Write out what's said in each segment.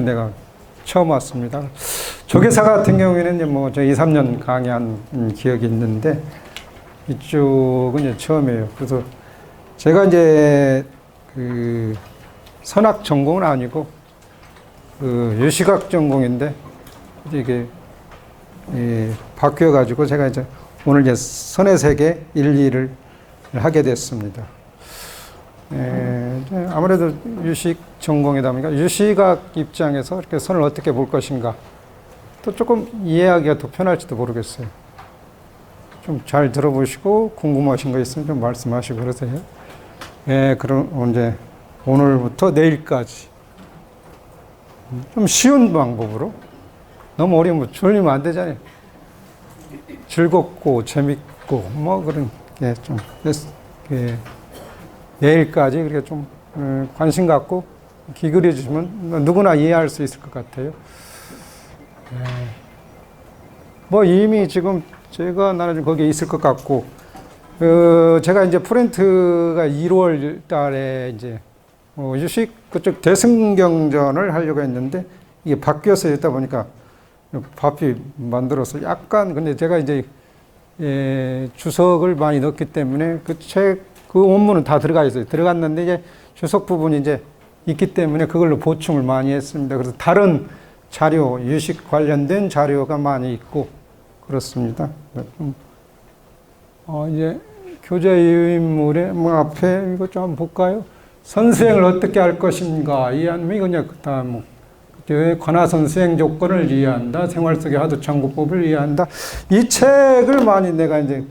내가 처음 왔습니다. 조계사 같은 경우에는 이제 저 2, 3년 강의한 기억이 있는데 이쪽은 이제 처음이에요. 그래서 제가 이제 그 선학 전공은 아니고 그 유시학 전공인데 이게 바뀌어가지고 제가 이제 오늘 이제 선해세계 1, 2를 하게 됐습니다. 아무래도 유식 전공이다 보니까 유시학 입장에서 이렇게 선을 어떻게 볼 것인가 또 조금 이해하기가 더 편할지도 모르겠어요. 좀 잘 들어보시고 궁금하신 거 있으면 좀 말씀하시고 그러세요. 그럼 이제 오늘부터 내일까지 좀 쉬운 방법으로 너무 어려우면 졸리면 안 되잖아요. 즐겁고 재밌고 뭐 그런 좀 내일까지 그렇게 좀 관심 갖고 기울여 주시면 누구나 이해할 수 있을 것 같아요. 뭐 이미 지금 제가 나는 거기에 있을 것 같고, 제가 이제 프렌트가 1월 달에 이제 유식 그쪽 대승경전을 하려고 했는데 이게 바뀌어서 있다 보니까 바삐 만들어서 약간 근데 제가 이제 주석을 많이 넣었기 때문에 그 원문은 다 들어가 있어요. 들어갔는데 이제 주석 부분이 이제 있기 때문에 그걸로 보충을 많이 했습니다. 그래서 다른 자료, 유식 관련된 자료가 많이 있고 그렇습니다. 이제 교재 인물의 앞에 이거 좀 한번 볼까요? 선수행을 어떻게 할 것인가 이해하면 이거냐 그다음 관하선 수행 조건을 이해한다. 생활 속의 하도 참고법을 이해한다. 이 책을 많이 내가 이제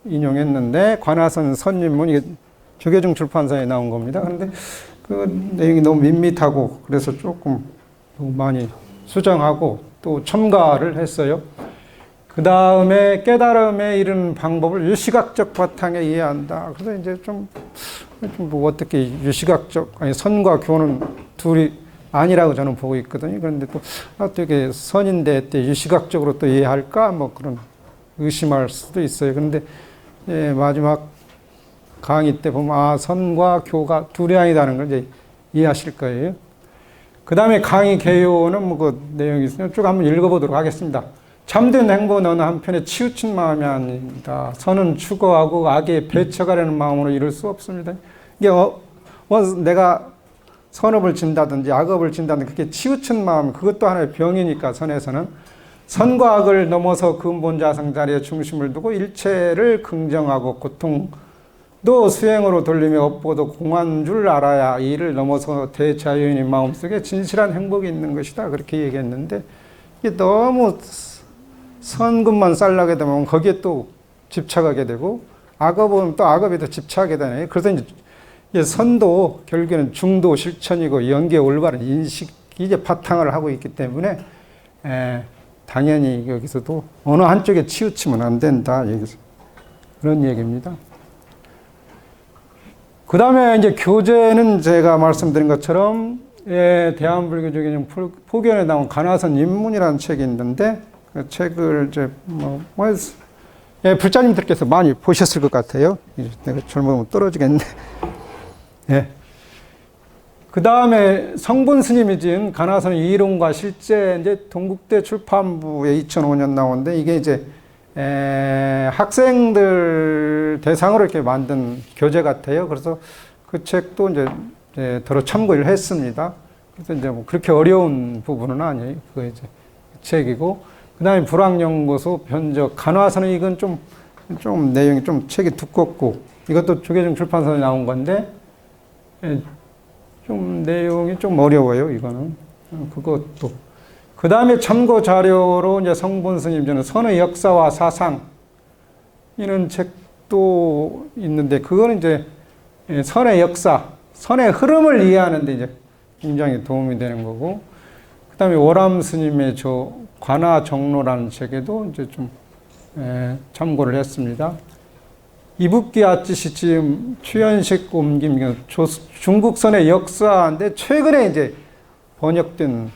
인용했는데 관하선 선입문 이게 조계종 출판사에 나온 겁니다. 그런데 그 내용이 너무 밋밋하고 그래서 조금 많이 수정하고 또 첨가를 했어요. 그 다음에 깨달음에 이르는 방법을 유시각적 바탕에 이해한다. 그래서 이제 뭐 어떻게 유시각적 아니 선과 교는 둘이 아니라고 저는 보고 있거든요. 그런데 또 어떻게 선인데 유시각적으로 또 이해할까 뭐 그런 의심할 수도 있어요. 그런데 마지막 강의 때 보면 선과 교가 둘이 아니다는 걸 이제 이해하실 거예요. 그 다음에 강의 개요는 뭐 그 내용이 있으면 쭉 한번 읽어보도록 하겠습니다. 참된 행보는 어느 한편에 치우친 마음이 아닙니다. 선은 추구하고 악에 배척하려는 마음으로 이룰 수 없습니다. 이게 내가 선업을 진다든지 악업을 진다든지 그게 치우친 마음 그것도 하나의 병이니까 선에서는 선과 악을 넘어서 근본자성 자리에 중심을 두고 일체를 긍정하고 고통도 수행으로 돌리며 업보도 공한 줄 알아야 이를 넘어서 대자연인 마음속에 진실한 행복이 있는 것이다. 그렇게 얘기했는데 이게 너무 선급만 쌓려게 되면 거기에 또 집착하게 되고 악업은 또 악업에 더 집착하게 되네요. 그래서 이제 선도 결국에는 중도 실천이고 연계 올바른 인식이 이제 바탕을 하고 있기 때문에 당연히 여기서도 어느 한쪽에 치우치면 안 된다. 여기서 그런 얘기입니다. 그 다음에 이제 교재는 제가 말씀드린 것처럼 대한불교적인 포견에 나온 관하선 입문이라는 책이 있는데 그 책을 이제 불자님들께서 많이 보셨을 것 같아요. 내가 젊으면 떨어지겠네. 그 다음에 성분 스님이 지은 관하선 이론과 실제 이제 동국대 출판부에 2005년 나오는데 이게 이제 학생들 대상으로 이렇게 만든 교재 같아요. 그래서 그 책도 이제 더러 참고를 했습니다. 그래서 이제 뭐 그렇게 어려운 부분은 아니에요. 그거 이제 책이고 그 다음에 불황연구소 변적 관하선은 이건 좀 내용이 좀 책이 두껍고 이것도 조계종 출판사에 나온 건데 좀 내용이 좀 어려워요. 이거는 그것도 그 다음에 참고 자료로 이제 성본 스님 저는 선의 역사와 사상 이런 책도 있는데 그거는 이제 선의 역사, 선의 흐름을 이해하는데 이제 굉장히 도움이 되는 거고 그 다음에 오람 스님의 관하 정로라는 책에도 이제 좀 참고를 했습니다. 이북기 아찌시 지금 최현식 옮김 중국선의 역사인데 최근에 이제 번역된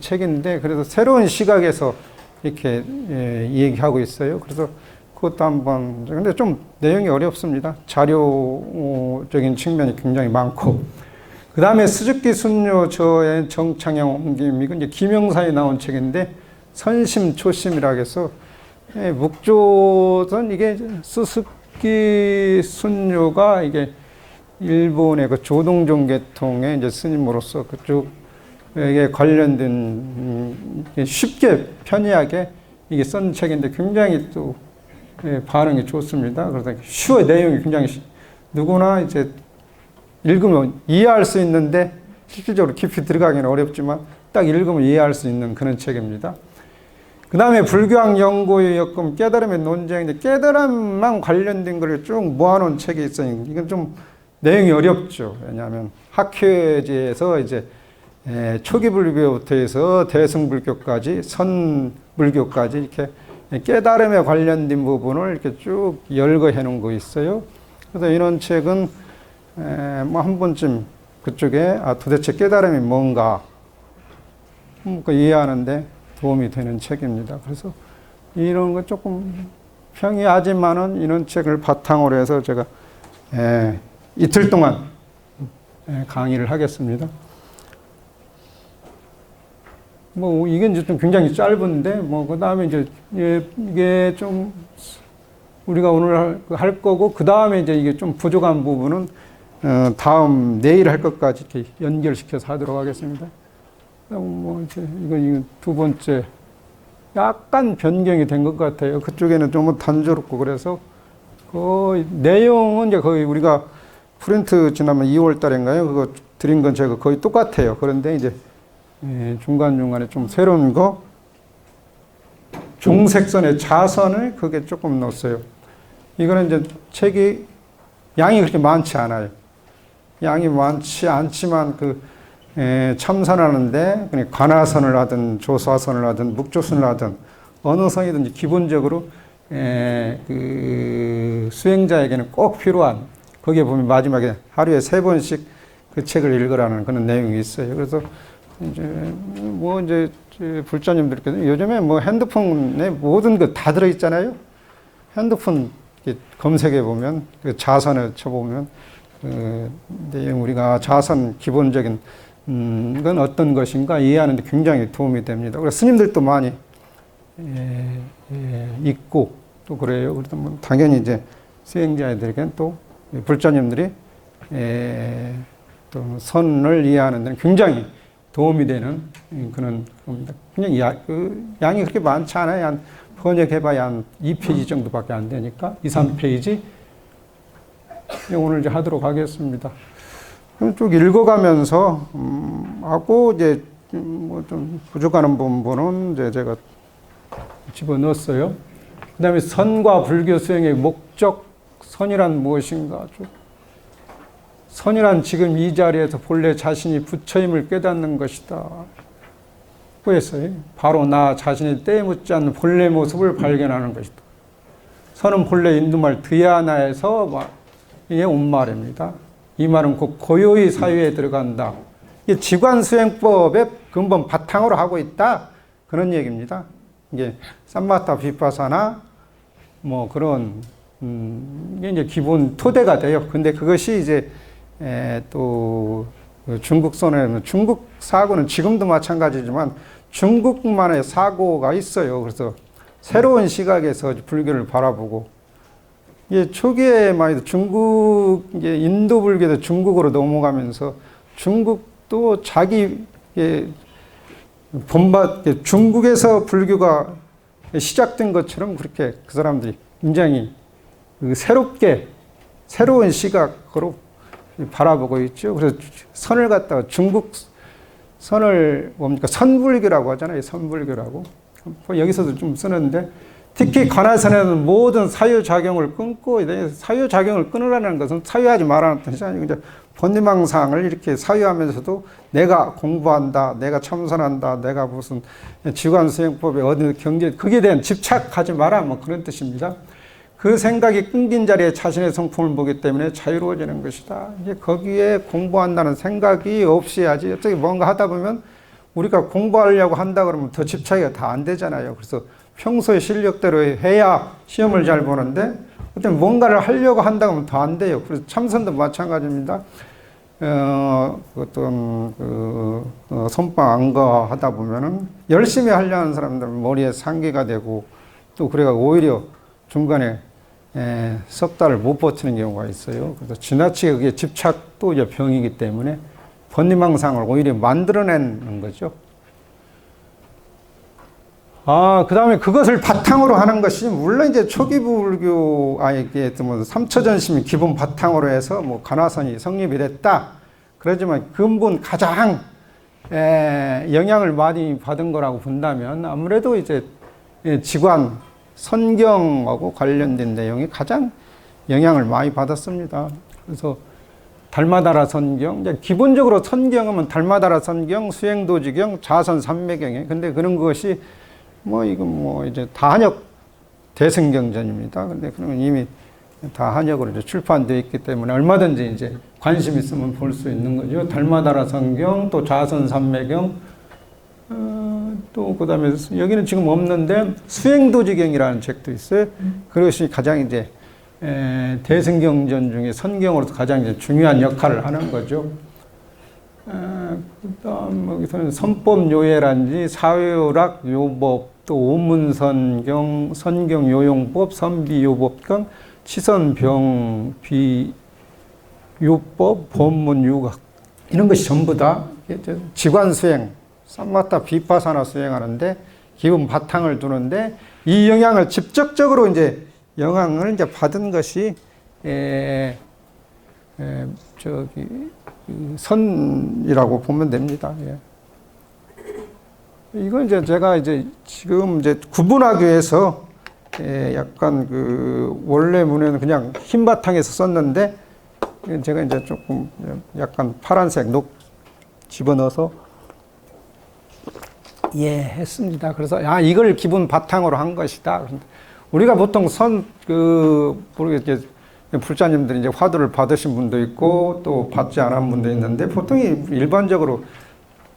책인데 그래서 새로운 시각에서 이렇게 얘기하고 있어요. 그래서 그것도 한번 근데 좀 내용이 어렵습니다. 자료적인 측면이 굉장히 많고 그 다음에 수줍기 순뇨 저의 정창영 옮김, 이건 이제 김영사에 나온 책인데, 선심초심이라고 해서, 묵조선 이게 수습기 순뇨가 이게 일본의 그 조동종 계통의 이제 스님으로서 그쪽에 관련된 쉽게 편리하게 이게 쓴 책인데 굉장히 또 반응이 좋습니다. 그래서 쉬워, 내용이 굉장히 누구나 이제 읽으면 이해할 수 있는데 실질적으로 깊이 들어가기는 어렵지만 딱 읽으면 이해할 수 있는 그런 책입니다. 그 다음에 불교학 연구의 여금 깨달음의 논쟁인데 깨달음만 관련된 걸 쭉 모아놓은 책이 있어요. 이건 좀 내용이 어렵죠. 왜냐하면 학회지에서 이제 초기 불교부터 해서 대승불교까지 선불교까지 이렇게 깨달음에 관련된 부분을 이렇게 쭉 열거해 놓은 거 있어요. 그래서 이런 책은 뭐 한 번쯤 그쪽에 도대체 깨달음이 뭔가 이해하는데 도움이 되는 책입니다. 그래서 이런 거 조금 평이하지만은 이런 책을 바탕으로 해서 제가 이틀 동안 강의를 하겠습니다. 뭐 이게 이제 좀 굉장히 짧은데 뭐 그 다음에 이제 이게 좀 우리가 오늘 할 거고 그 다음에 이제 이게 좀 부족한 부분은 내일 할 것까지 이렇게 연결시켜서 하도록 하겠습니다. 뭐 이제 이건 두 번째 약간 변경이 된 것 같아요. 그쪽에는 좀 단조롭고 그래서 그 내용은 이제 거의 우리가 프린트 지난번 2월 달인가요? 그거 드린 건 제가 거의 똑같아요. 그런데 이제 중간중간에 좀 새로운 거 종색선의 자선을 그게 조금 넣었어요. 이거는 이제 책이 양이 그렇게 많지 않아요. 양이 많지 않지만 참선하는데 관하선을 하든 조사선을 하든 묵조선을 하든 어느 선이든지 기본적으로 그 수행자에게는 꼭 필요한 거기에 보면 마지막에 하루에 3번씩 그 책을 읽으라는 그런 내용이 있어요. 그래서 이제 불자님들께서 요즘에 뭐 핸드폰에 모든 거 다 들어있잖아요. 핸드폰 검색해 보면 그 자선을 쳐보면 내용 우리가 자선 기본적인 건 어떤 것인가 이해하는 데 굉장히 도움이 됩니다. 그래서 스님들도 많이 읽고 또 그래요. 그래서 뭐 당연히 이제 수행자들에게는 또 불자님들이 또 선을 이해하는 데는 굉장히 도움이 되는 그런 겁니다. 그냥 양이 그렇게 많지 않아요. 한 번역해봐야 한 2페이지 정도밖에 안 되니까 2, 3페이지 오늘 이제 하도록 하겠습니다. 쭉 읽어가면서 하고 이제 뭐 좀 부족한 부분은 이제 제가 집어넣었어요. 그다음에 선과 불교 수행의 목적, 선이란 무엇인가? 선이란 지금 이 자리에서 본래 자신이 부처임을 깨닫는 것이다. 그랬어요. 바로 나 자신이 때에 묻지 않는 본래 모습을 발견하는 것이다. 선은 본래 인도말 드야나에서 이게 온 말입니다. 이 말은 곧 고요히 사유에 들어간다. 이게 지관수행법의 근본 바탕으로 하고 있다. 그런 얘기입니다. 이게 삼마타 비파사나 뭐 그런 이게 이제 기본 토대가 돼요. 근데 그것이 이제 또 중국선에는 중국 사고는 지금도 마찬가지지만 중국만의 사고가 있어요. 그래서 새로운 시각에서 불교를 바라보고 이게 초기에 많이 이제 인도 불교도 중국으로 넘어가면서 중국도 자기 중국에서 불교가 시작된 것처럼 그렇게 그 사람들이 굉장히 새로운 시각으로 바라보고 있죠. 그래서 선을 갖다가 중국 선을 뭡니까? 선불교라고 하잖아요. 선불교라고. 여기서도 좀 쓰는데 특히 관할선에는 모든 사유작용을 끊고 사유작용을 끊으라는 것은 사유하지 말라는 뜻이 아니고 이제 본리망상을 이렇게 사유하면서도 내가 공부한다, 내가 참선한다, 내가 무슨 지관수행법에 어디 경제 거기에 대한 집착하지 마라 뭐 그런 뜻입니다. 그 생각이 끊긴 자리에 자신의 성품을 보기 때문에 자유로워지는 것이다. 이제 거기에 공부한다는 생각이 없이 해야지. 어떻게 뭔가 하다 보면 우리가 공부하려고 한다 그러면 더 집착이 다 안 되잖아요. 그래서 평소에 실력대로 해야 시험을 잘 보는데 어떤 뭔가를 하려고 한다 그러면 더 안 돼요. 그래서 참선도 마찬가지입니다. 어떤 선방 안거 하다 보면은 열심히 하려는 사람들은 머리에 상기가 되고 또 그래가 오히려 중간에 석 달을 못 버티는 경우가 있어요. 그래서 지나치게 그게 집착도 이제 병이기 때문에 번뇌망상을 오히려 만들어내는 거죠. 그 다음에 그것을 바탕으로 하는 것이, 물론 이제 초기 불교, 이게 뭐 삼처전심이 기본 바탕으로 해서 뭐 간화선이 성립이 됐다. 그러지만 근본 가장, 영향을 많이 받은 거라고 본다면 아무래도 이제 지관, 선경하고 관련된 내용이 가장 영향을 많이 받았습니다. 그래서 달마다라 선경, 이제 기본적으로 선경하면 달마다라 선경, 수행도지경, 자선 삼매경이에요. 근데 그런 것이 이건 이제 다한역 대승경전입니다. 근데 그러면 이미 다한역으로 이제 출판되어 있기 때문에 얼마든지 이제 관심 있으면 볼 수 있는 거죠. 달마다라 선경, 또 자선 삼매경, 또 그다음에 여기는 지금 없는데 수행도지경이라는 책도 있어요. 그것이 가장 이제 대승경전 중에 선경으로서 가장 이제 중요한 역할을 하는 거죠. 그다음 여기서는 선법요예란지 사회오락 요법, 또 오문선경, 선경요용법, 선비요법경, 치선병비요법, 법문유각, 이런 것이 전부 다 지관수행, 삼마타 비파사나 수행하는데 기본 바탕을 두는데, 이 영향을 직접적으로 이제 영향을 이제 받은 것이 선이라고 보면 됩니다. 예. 이거 이제 제가 이제 지금 이제 구분하기 위해서 약간 원래 문에는 그냥 흰 바탕에서 썼는데, 제가 이제 조금 약간 파란색 녹 집어넣어서 했습니다. 그래서 이걸 기본 바탕으로 한 것이다. 우리가 보통 모르겠게 불자님들이 이제 화두를 받으신 분도 있고 또 받지 않은 분도 있는데, 보통 일반적으로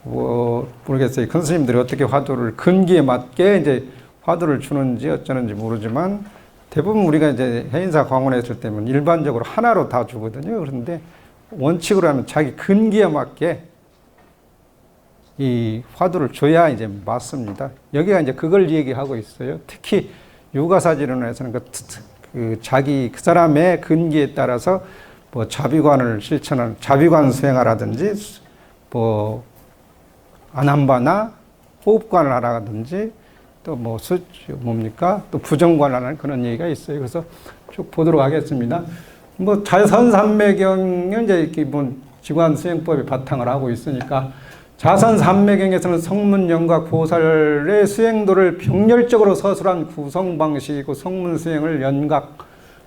모르겠어요. 큰 스님들이 어떻게 화두를 근기에 맞게 이제 화두를 주는지 어쩌는지 모르지만, 대부분 우리가 이제 해인사 광원했을 때는 일반적으로 하나로 다 주거든요. 그런데 원칙으로 하면 자기 근기에 맞게 이 화두를 줘야 이제 맞습니다. 여기가 이제 그걸 얘기하고 있어요. 특히 유가사지론에서는 자기 그 사람의 근기에 따라서 자비관을 실천하는 자비관 수행하라든지 아남바나 호흡관을 하라든지 또 또 부정관을 하는 그런 얘기가 있어요. 그래서 쭉 보도록 하겠습니다. 자선삼매경은 이제 기본 지관 수행법이 바탕을 하고 있으니까, 자선삼매경에서는 성문 영각 보살의 수행도를 병렬적으로 서술한 구성 방식이고, 성문 수행을 연각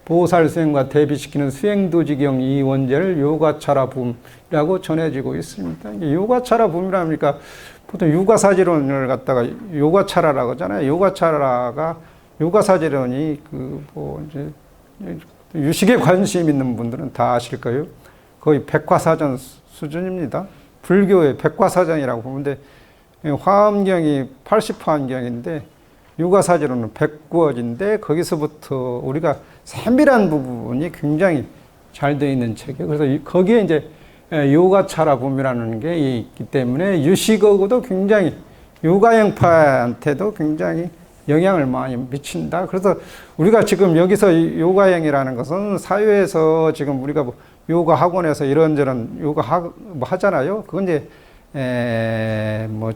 보살 수행과 대비시키는 수행도지경 이 원제를 요가차라 붐이라고 전해지고 있습니다. 요가차라 붐이라니까 보통 유가사지론을 갖다가 요가차라라고 하잖아요. 요가사지론이 이제 유식에 관심 있는 분들은 다 아실 거예요. 거의 백과사전 수준입니다. 불교의 백과사전이라고 보는데, 화엄경이 80화엄경인데 유가사지론은 109어지인데 거기서부터 우리가 세밀한 부분이 굉장히 잘 되어 있는 책이에요. 그래서 거기에 이제 요가차라 붐이라는 게 있기 때문에 유식하고도 굉장히 요가형파한테도 굉장히 영향을 많이 미친다. 그래서 우리가 지금 여기서 요가형이라는 것은 사회에서 지금 우리가 요가 학원에서 이런저런 요가 하잖아요. 그건 이제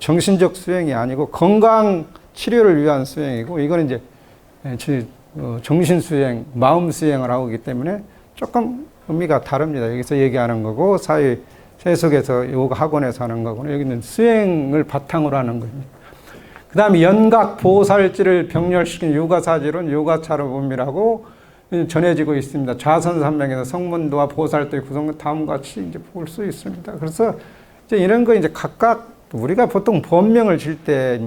정신적 수행이 아니고 건강 치료를 위한 수행이고, 이거는 이제 정신 수행, 마음 수행을 하고 있기 때문에 조금 의미가 다릅니다. 여기서 얘기하는 거고 사회 세속에서 요가 학원에서 하는 거고는 여기는 수행을 바탕으로 하는 겁니다. 그 다음에 연각 보살지를 병렬시킨 요가사지론 요가차라 붐이라고 전해지고 있습니다. 자선삼명에서 성문도와 보살도의 구성은 다음과 같이 이제 볼 수 있습니다. 그래서 이제 이런 거 이제 각각 우리가 보통 법명을 질 때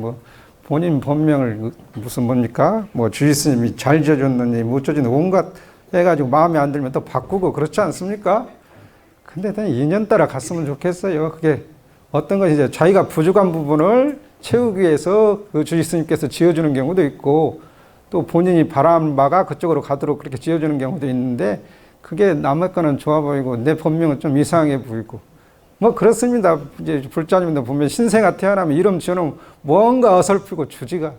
본인 법명을 무슨 뭡니까? 주의 스님이 잘 지어줬느니 못 지어줬느니 온갖 해가지고 마음에 안 들면 또 바꾸고 그렇지 않습니까? 근데 그냥 인연 따라 갔으면 좋겠어요. 그게 어떤 것이 이제 자기가 부족한 부분을 채우기 위해서 그 주의 스님께서 지어주는 경우도 있고, 또 본인이 바라는 바가 그쪽으로 가도록 그렇게 지어주는 경우도 있는데, 그게 남의 거는 좋아 보이고 내 본명은 좀 이상해 보이고 뭐 그렇습니다. 이제 불자님도 보면 신생아 태어나면 이름 지어놓으면 뭔가 어설프고 주지가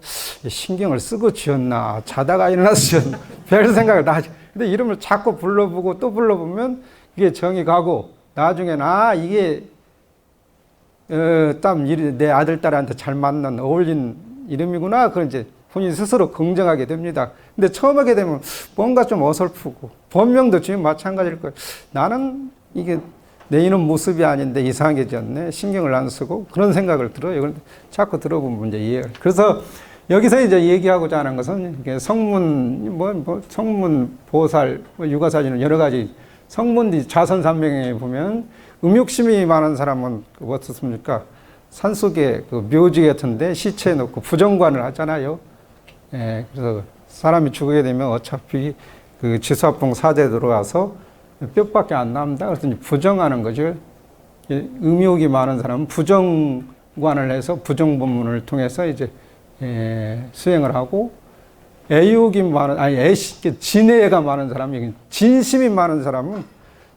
신경을 쓰고 지었나 자다가 일어나서 지었나 별 생각을 다 하지. 근데 이름을 자꾸 불러보고 또 불러보면 이게 정이 가고 나중에는 이게 내 아들 딸한테 잘 맞는 어울린 이름이구나. 그런 이제 본인 스스로 긍정하게 됩니다. 근데 처음 하게 되면 뭔가 좀 어설프고 본명도 지금 마찬가지일 거예요. 나는 이게 내 이름 모습이 아닌데 이상하게 지었네. 신경을 안 쓰고 그런 생각을 들어요. 그런데 자꾸 들어보면 이제 이해가. 그래서 여기서 이제 얘기하고자 하는 것은 성문, 성문, 보살, 육아사지는 여러 가지 성문이 자선산명에 보면 음욕심이 많은 사람은 어떻습니까? 산속에 그 묘지 같은데 시체에 놓고 부정관을 하잖아요. 예, 그래서 사람이 죽게 되면 어차피 그 지사풍 사대에 들어가서 뼈밖에 안 남다. 그래서 부정하는 거죠. 음욕이 많은 사람은 부정관을 해서 부정법문을 통해서 이제 수행을 하고 애욕이 많은 진애가 많은 사람이 진심이 많은 사람은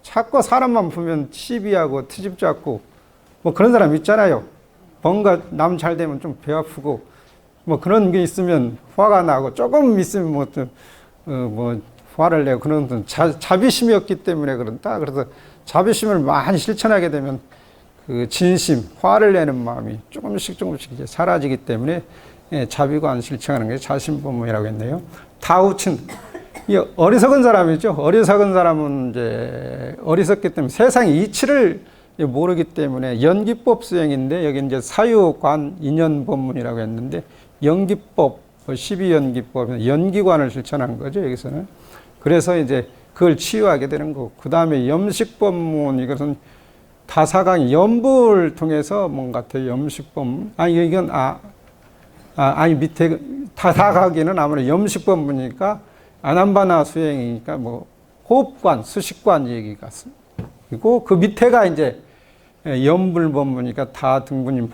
자꾸 사람만 보면 시비하고 트집 잡고 뭐 그런 사람 있잖아요. 뭔가 남 잘 되면 좀 배 아프고 뭐 그런 게 있으면 화가 나고 조금 있으면 뭐 화를 내고 그런 자비심이 없기 때문에 그런다. 그래서 자비심을 많이 실천하게 되면 그 진심, 화를 내는 마음이 조금씩 이제 사라지기 때문에 자비관 실천하는 게 자신법문이라고 했네요. 다우친, 이 어리석은 사람이죠. 어리석은 사람은 이제 어리석기 때문에 세상의 이치를 모르기 때문에 연기법 수행인데 여기 이제 사유관 인연법문이라고 했는데 연기법, 12연기법, 연기관을 실천한 거죠. 여기서는. 그래서 이제 그걸 치유하게 되는 거고. 그 다음에 염식법문, 이것은 다사강 염불을 통해서 뭔가 같아요. 염식법문. 이건 밑에 다사가기는 아무래도 염식법문이니까 아남바나 수행이니까 뭐 호흡관, 수식관 얘기가 그리고 그 밑에가 이제 염불법문이니까 다 등분인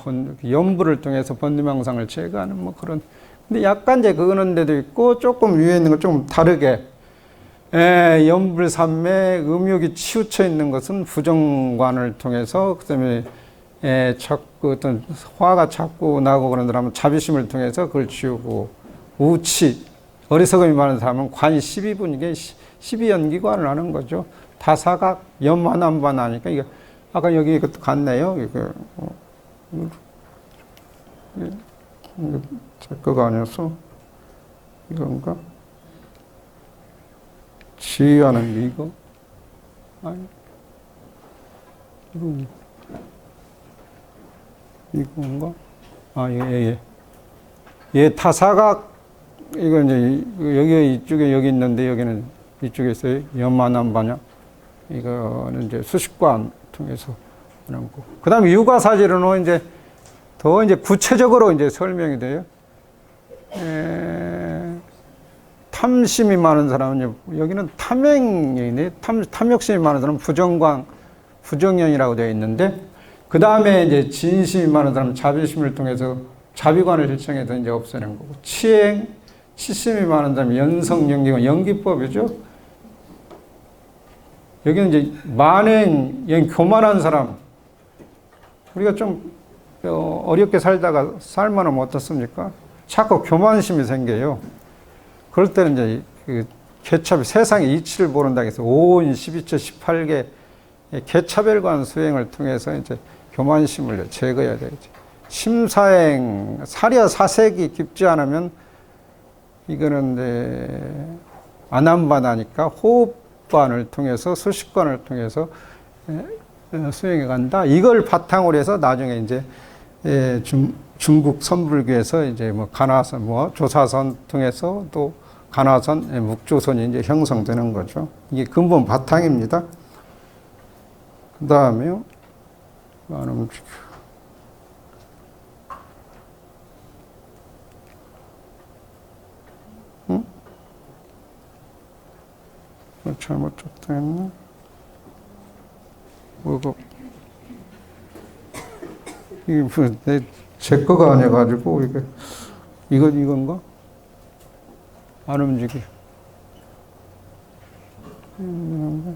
염불을 통해서 번뇌망상을 제거하는 뭐 그런. 근데 약간 이제 그거는 데도 있고 조금 위에 있는 거 좀 다르게. 염불삼매 음욕이 치우쳐 있는 것은 부정관을 통해서 그다음에 자꾸 어떤 화가 자꾸 나고 그런 사람은 자비심을 통해서 그걸 지우고 우치 어리석음이 많은 사람은 관이 12분 이게 12연기관을 하는 거죠. 다사각 염만한반 하니까 이게 아까 여기 이것도 같네요. 이거 제 거가 아니어서 이건가? 지휘하는 게 이거? 아니, 이건가? 얘 타사각, 이거 이제, 여기 이쪽에 여기 있는데, 여기는 이쪽에 있어요. 연만한 반야. 이거는 이제 수식관 통해서 하는 거. 그 다음에 육아사지로는 이제 더 이제 구체적으로 이제 설명이 돼요. 탐심이 많은 사람은 여기는 탐행이네. 탐욕심이 많은 사람은 부정령이라고 되어 있는데 그 다음에 이제 진심이 많은 사람은 자비심을 통해서 자비관을 실천해서 이제 없애는 거고 치심이 많은 사람은 연성연기관 연기법이죠. 여기는 이제 만행 교만한 사람 우리가 좀 어렵게 살다가 살만하면 어떻습니까? 자꾸 교만심이 생겨요. 그럴 때는 이제 그 개차별, 세상의 이치를 모른다고 해서 5인 12처 18개 개차별관 수행을 통해서 이제 교만심을 제거해야 되겠죠. 심사행, 사려 사색이 깊지 않으면 이거는 이제 안함반하니까 호흡관을 통해서 수식관을 통해서 수행해 간다. 이걸 바탕으로 해서 나중에 이제 중국 선불교에서 이제 뭐 간화선, 조사선 통해서 또 간화선, 묵조선이 이제 형성되는 거죠. 이게 근본 바탕입니다. 그 다음에요, 응? 잘못 줬다 했나? 뭐고? 이게 제 거가 아니어가지고, 이건가? 안 움직여. 이거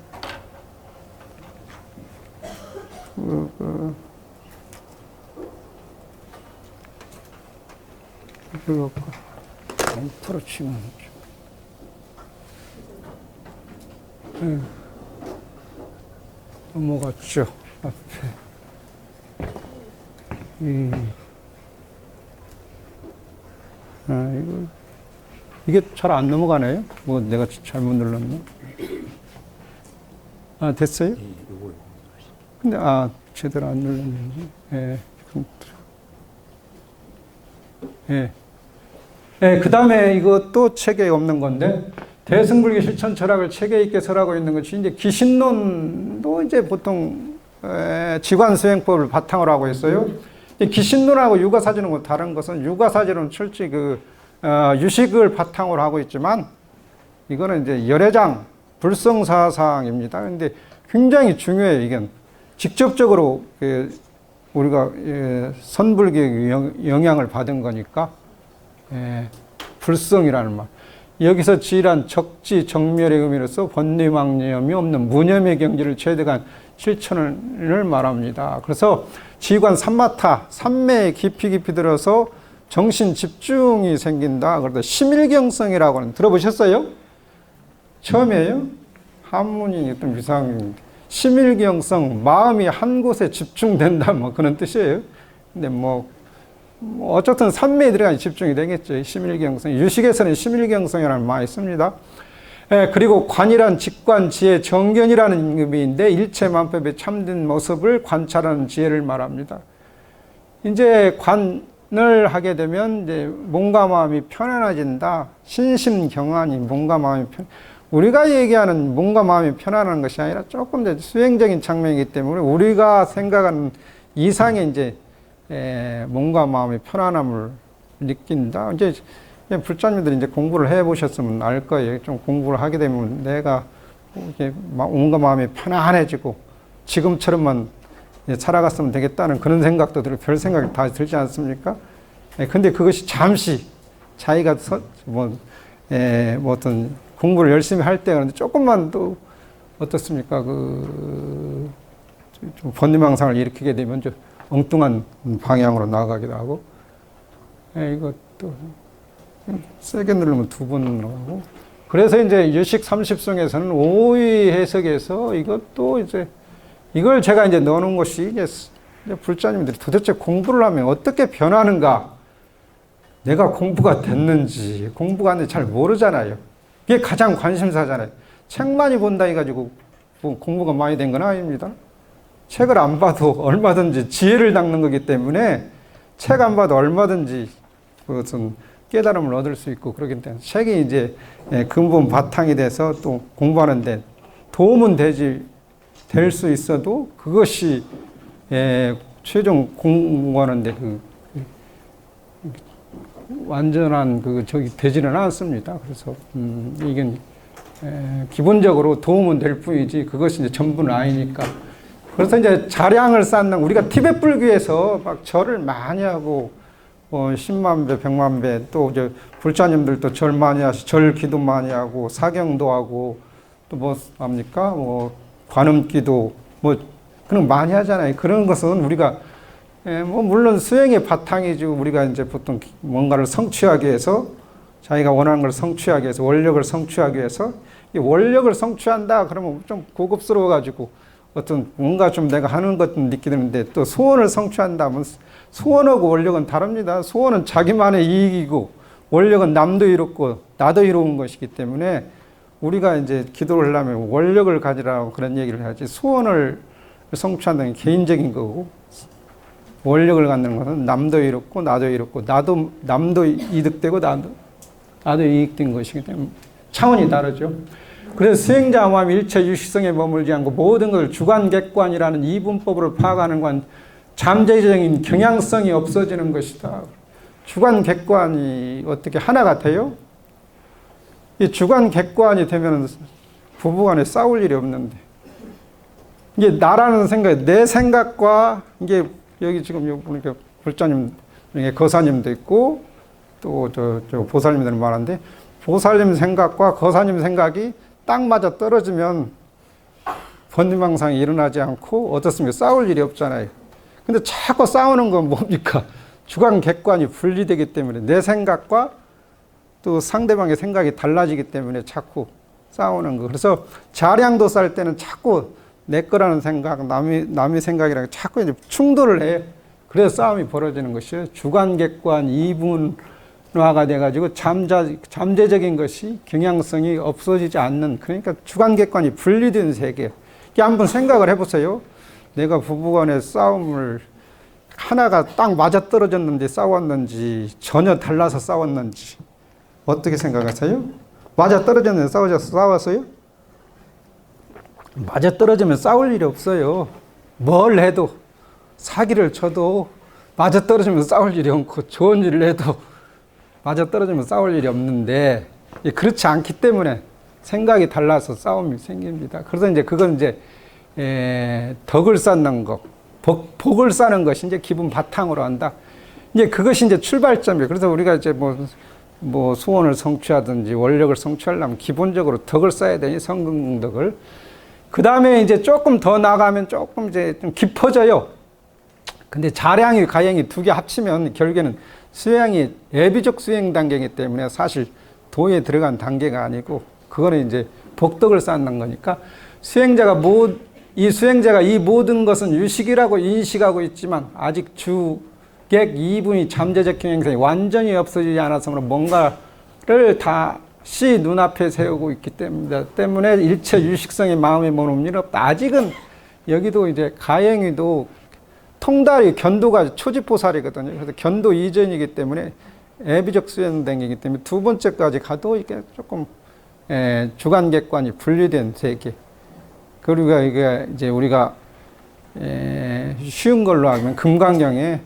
엔터로 치면 넘어갔죠. 앞에 이게 잘 안 넘어가네요. 뭐 내가 잘못 눌렀나? 됐어요? 근데 제대로 안 눌렀는지. 그 다음에 이것도 책에 없는 건데, 대승불교 실천 철학을 체계 있게 설하고 있는 것이 이제 기신론도 이제 보통 지관수행법을 바탕으로 하고 있어요. 기신론하고 유가사지론은 다른 것은 유가사지론은 철저히 유식을 바탕으로 하고 있지만 이거는 이제 열애장 불성사상입니다. 근데 굉장히 중요해요. 이게 직접적으로 우리가 선불교의 영향을 받은 거니까 불성이라는 말. 여기서 지일한 적지 정멸의 의미로서 번뇌망념이 없는 무념의 경지를 최대한 실천을 말합니다. 그래서 지관 삼마타, 삼매에 깊이 들어서 정신 집중이 생긴다. 그러다 심일경성이라고 하는, 들어보셨어요? 처음이에요? 한문이 좀 이상합니다. 심일경성, 마음이 한 곳에 집중된다, 뭐 그런 뜻이에요. 근데 어쨌든 삼매에 들어가니 집중이 되겠죠. 심일경성. 유식에서는 심일경성이라는 말이 있습니다. 그리고 관이란 직관, 지혜, 정견이라는 의미인데 일체 만법의 참된 모습을 관찰하는 지혜를 말합니다. 이제 관을 하게 되면 이제 몸과 마음이 편안해진다. 신심경안이 몸과 마음이 우리가 얘기하는 몸과 마음이 편안한 것이 아니라 조금 이제 수행적인 장면이기 때문에 우리가 생각하는 이상의 이제 몸과 마음의 편안함을 느낀다. 이제 불자님들이 이제 공부를 해보셨으면 알 거예요. 좀 공부를 하게 되면 내가 이제 몸과 마음이 편안해지고 지금처럼만 살아갔으면 되겠다는 그런 생각도 들고 별 생각이 다 들지 않습니까? 근데 그것이 잠시 자기가 어떤 공부를 열심히 할 때 그런데 조금만 또 어떻습니까? 좀 번뇌망상을 일으키게 되면 좀 엉뚱한 방향으로 나가기도 하고, 이것도 세게 누르면 2번 누르고. 그래서 이제 유식 30성에서는 오의 해석에서 이것도 이제 이걸 제가 이제 넣어놓은 것이 이제 불자님들이 도대체 공부를 하면 어떻게 변하는가? 내가 공부가 됐는지 공부가 안 됐는지 잘 모르잖아요. 이게 가장 관심사잖아요. 책 많이 본다 해가지고 공부가 많이 된 건 아닙니다. 책을 안 봐도 얼마든지 지혜를 닦는 거기 때문에 책 안 봐도 얼마든지 무슨 깨달음을 얻을 수 있고 그러기 때문에 책이 이제 근본 바탕이 돼서 또 공부하는데 도움은 될 수 있어도 그것이 최종 공부하는데 완전한 저기 되지는 않습니다. 그래서 이게 기본적으로 도움은 될 뿐이지 그것이 이제 전부는 아니니까. 그래서 이제 자량을 쌓는, 우리가 티베트 불교에서 막 절을 많이 하고 10만 배, 100만 배, 또 이제 불자님들도 절 많이 하시, 절 기도 많이 하고 사경도 하고 또 뭐 합니까? 관음기도 그런 많이 하잖아요. 그런 것은 우리가 물론 수행의 바탕이지 우리가 이제 보통 뭔가를 성취하기 위해서 자기가 원하는 걸 성취하기 위해서 원력을 성취하기 위해서 이 원력을 성취한다 그러면 좀 고급스러워 가지고 어떤 뭔가 좀 내가 하는 것 느끼게 되는데 또 소원을 성취한다면 소원하고 원력은 다릅니다. 소원은 자기만의 이익이고 원력은 남도 이롭고 나도 이로운 것이기 때문에 우리가 이제 기도를 하려면 원력을 가지라고 그런 얘기를 해야지 소원을 성취한다는 게 개인적인 거고 원력을 갖는 것은 남도 이롭고 나도 이롭고 남도 이득되고 나도 이익된 것이기 때문에 차원이 다르죠. 그래서 수행자 마음이 일체 유식성에 머물지 않고 모든 것을 주관객관이라는 이분법으로 파악하는 건 잠재적인 경향성이 없어지는 것이다. 주관객관이 어떻게 하나가 돼요? 이 주관객관이 되면 부부간에 싸울 일이 없는데 이게 나라는 생각, 내 생각과 이게 여기 지금 보니까 불자님, 거사님도 있고 또 저 보살님들 말하는데 보살님 생각과 거사님 생각이 딱 맞아 떨어지면 번뇌망상이 일어나지 않고 어떻습니까? 싸울 일이 없잖아요. 근데 자꾸 싸우는 건 뭡니까? 주관 객관이 분리되기 때문에 내 생각과 또 상대방의 생각이 달라지기 때문에 자꾸 싸우는 거. 그래서 자량도 쌀 때는 자꾸 내 거라는 생각, 남의 생각이랑 자꾸 이제 충돌을 해요. 그래서 싸움이 벌어지는 것이에요. 주관 객관 이분화가 돼가지고 잠재적인 것이 경향성이 없어지지 않는, 그러니까 주관 객관이 분리된 세계. 한번 생각을 해보세요. 내가 부부간의 싸움을 하나가 딱 맞아떨어졌는지 싸웠는지 전혀 달라서 싸웠는지 어떻게 생각하세요? 맞아떨어졌는데 싸웠어요? 맞아떨어지면 싸울 일이 없어요. 뭘 해도 사기를 쳐도 맞아떨어지면 싸울 일이 없고 좋은 일을 해도 맞아떨어지면 싸울 일이 없는데 그렇지 않기 때문에 생각이 달라서 싸움이 생깁니다. 그래서 이제 그건 이제 덕을 쌓는 것, 복을 쌓는 것이 이제 기본 바탕으로 한다. 이제 그것이 이제 출발점이에요. 그래서 우리가 이제 뭐 소원을 성취하든지 원력을 성취하려면 기본적으로 덕을 쌓아야 되니 성공덕을. 그 다음에 이제 조금 더 나가면 조금 이제 좀 깊어져요. 근데 자량이 가행이 두 개 합치면 결국에는 수행이 예비적 수행 단계이기 때문에 사실 도에 들어간 단계가 아니고 그거는 이제 복덕을 쌓는 거니까 수행자가 이 모든 것은 유식이라고 인식하고 있지만 아직 주객 이분이 잠재적 경향성이 완전히 없어지지 않아서 뭔가를 다시 눈앞에 세우고 있기 때문에 일체 유식성의 마음에 머무는 일 없다. 아직은 여기도 이제 가행위도 통달이 견도가 초지포살이거든요. 그래서 견도 이전이기 때문에 예비적 수행 단계이기 때문에 두 번째까지 가도 이게 조금 주관객관이 분리된 세계. 그리고 이게 이제 우리가 쉬운 걸로 하면 금강경에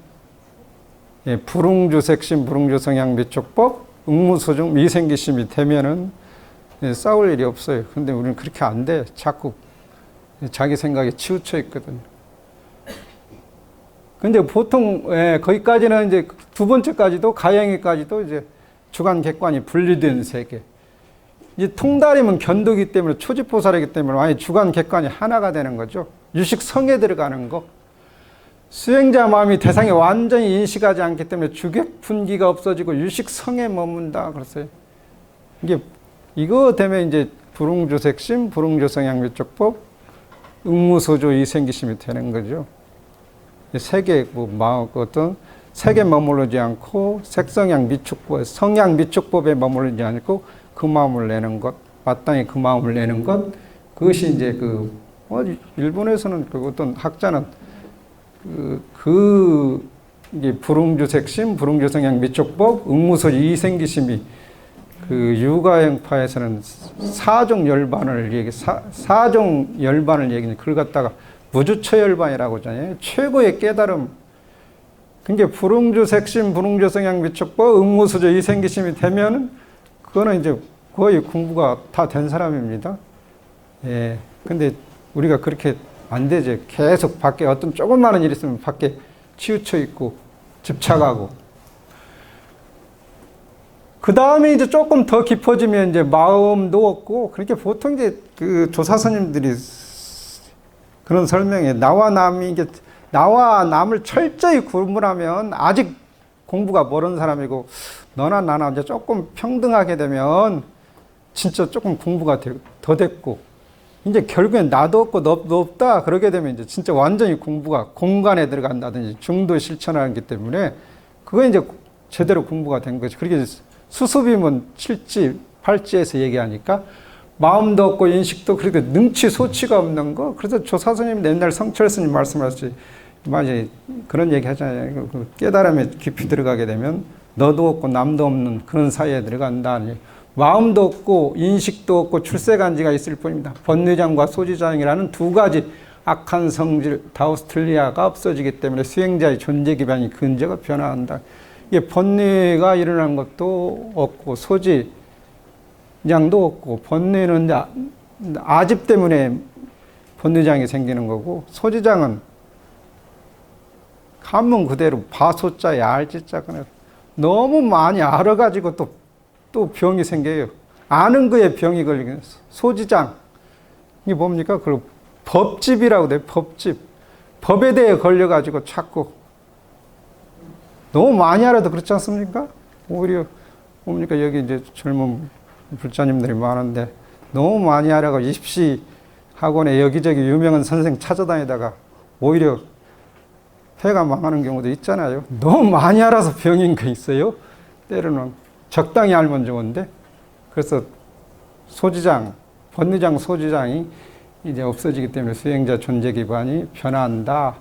불응주색심, 불응주성향 미촉법, 응무소중 미생기심이 되면은 싸울 일이 없어요. 근데 우리는 그렇게 안 돼. 자꾸 자기 생각에 치우쳐 있거든요. 근데 보통 거기까지는 이제 두 번째까지도 가행위까지도 이제 주관 객관이 분리된 세계. 이제 통달이면 견도기 때문에 초지포살이기 때문에 아예 주관 객관이 하나가 되는 거죠. 유식성에 들어가는 거. 수행자 마음이 대상에 완전히 인식하지 않기 때문에 주객 분기가 없어지고 유식성에 머문다 그랬어요. 이거 되면 이제 불응주색심, 불응주성향 미촉법, 응무소조 이생기심이 되는 거죠. 세계 어떤 색에 머무르지 않고 색성향 미촉법, 성향 미촉법에 머무르지 않고 그 마음을 내는 것, 마땅히 그 마음을 내는 것, 그것이 이제 일본에서는 어떤 학자는 이게 불응주색심, 불응주성향 미촉법, 응무소조 이생기심이 유가형파에서는 사종 열반을 얘기는 그걸 갖다가 무주처열반이라고 하잖아요. 최고의 깨달음. 그러니까 불응주색심, 불응주성향 미촉법, 응무소조 이생기심이 되면은 그거는 이제 거의 공부가 다 된 사람입니다. 근데 우리가 그렇게 안 되죠. 계속 밖에 어떤 조그마한 일 있으면 밖에 치우쳐 있고 집착하고. 그 다음에 이제 조금 더 깊어지면 이제 마음도 없고, 그렇게 보통 이제 그 조사스님들이 그런 설명에 나와 남을 철저히 구분하면 아직 공부가 멀은 사람이고, 너나 나나 이제 조금 평등하게 되면 진짜 조금 공부가 더 됐고, 이제 결국엔 나도 없고 너도 없다 그러게 되면 이제 진짜 완전히 공부가 공간에 들어간다든지 중도 실천하기 때문에 그거 이제 제대로 공부가 된 거죠. 그렇게 수습이면 7지, 8지에서 얘기하니까 마음도 없고 인식도 그렇게 능치 소치가 없는 거. 그래서 조사스님 옛날 성철 스님 말씀하셨지. 맞아요. 그런 얘기 하잖아요. 깨달음에 깊이 들어가게 되면 너도 없고 남도 없는 그런 사이에 들어간다. 마음도 없고 인식도 없고 출세간지가 있을 뿐입니다. 번뇌장과 소지장이라는 두 가지 악한 성질 다우스틀리아가 없어지기 때문에 수행자의 존재 기반이 근저가 변화한다. 이게 번뇌가 일어나는 것도 없고 소지장도 없고, 번뇌는 아집 때문에 번뇌장이 생기는 거고, 소지장은 한문 그대로 바소자에 알지자, 너무 많이 알아가지고 또 병이 생겨요. 아는 거에 병이 걸리는 소지장. 이게 뭡니까? 그 법집이라고 돼요. 법집. 법에 대해 걸려가지고 자꾸 너무 많이 알아도 그렇지 않습니까? 오히려 뭡니까? 여기 이제 젊은 불자님들이 많은데 너무 많이 알아가 입시 학원에 여기저기 유명한 선생 찾아다니다가 오히려 회가 망하는 경우도 있잖아요. 너무 많이 알아서 병인 거 있어요. 때로는 적당히 알면 좋은데. 그래서 소지장, 법리장 소지장이 이제 없어지기 때문에 수행자 존재 기반이 변한다.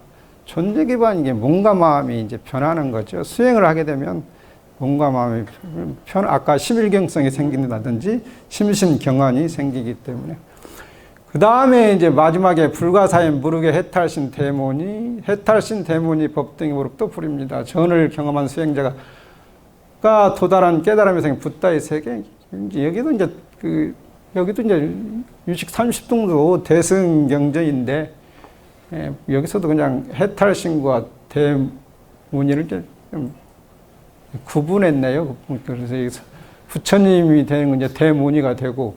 존재 기반이 게 몸과 마음이 이제 변하는 거죠. 수행을 하게 되면 몸과 마음이 아까 심일경성이 생긴다든지 심신경안이 생기기 때문에. 그 다음에 이제 마지막에 불가사의 무르게 해탈신 대문이, 해탈신 대문이 법등의 무릎도 부립니다. 전을 경험한 수행자가 도달한 깨달음의 붓다의 세계. 여기도 이제 여기도 이제 유식 30등도 대승경전인데, 여기서도 그냥 해탈신과 대문의를 이제 좀 구분했네요. 그래서 부처님이 되는 건 이제 대문의가 되고,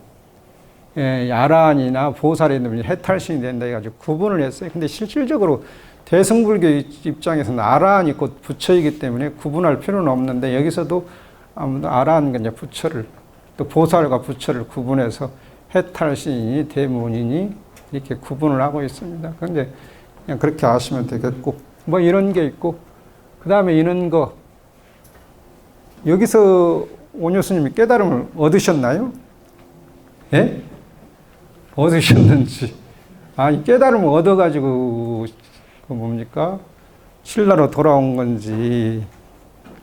야란이나 보살이 되면 해탈신이 된다 해가지고 구분을 했어요. 근데 실질적으로 대승불교 입장에서는 아라한이 곧 부처이기 때문에 구분할 필요는 없는데, 여기서도 아무도 아라한과 이제 부처를, 또 보살과 부처를 구분해서 해탈신이니 대문이니 이렇게 구분을 하고 있습니다. 그런데 그냥 그렇게 아시면 되겠고, 뭐 이런 게 있고, 그 다음에 이런 거, 여기서 오녀스님이 깨달음을 얻으셨나요? 예? 얻으셨는지. 아니, 깨달음을 얻어가지고, 그 뭡니까? 신라로 돌아온 건지,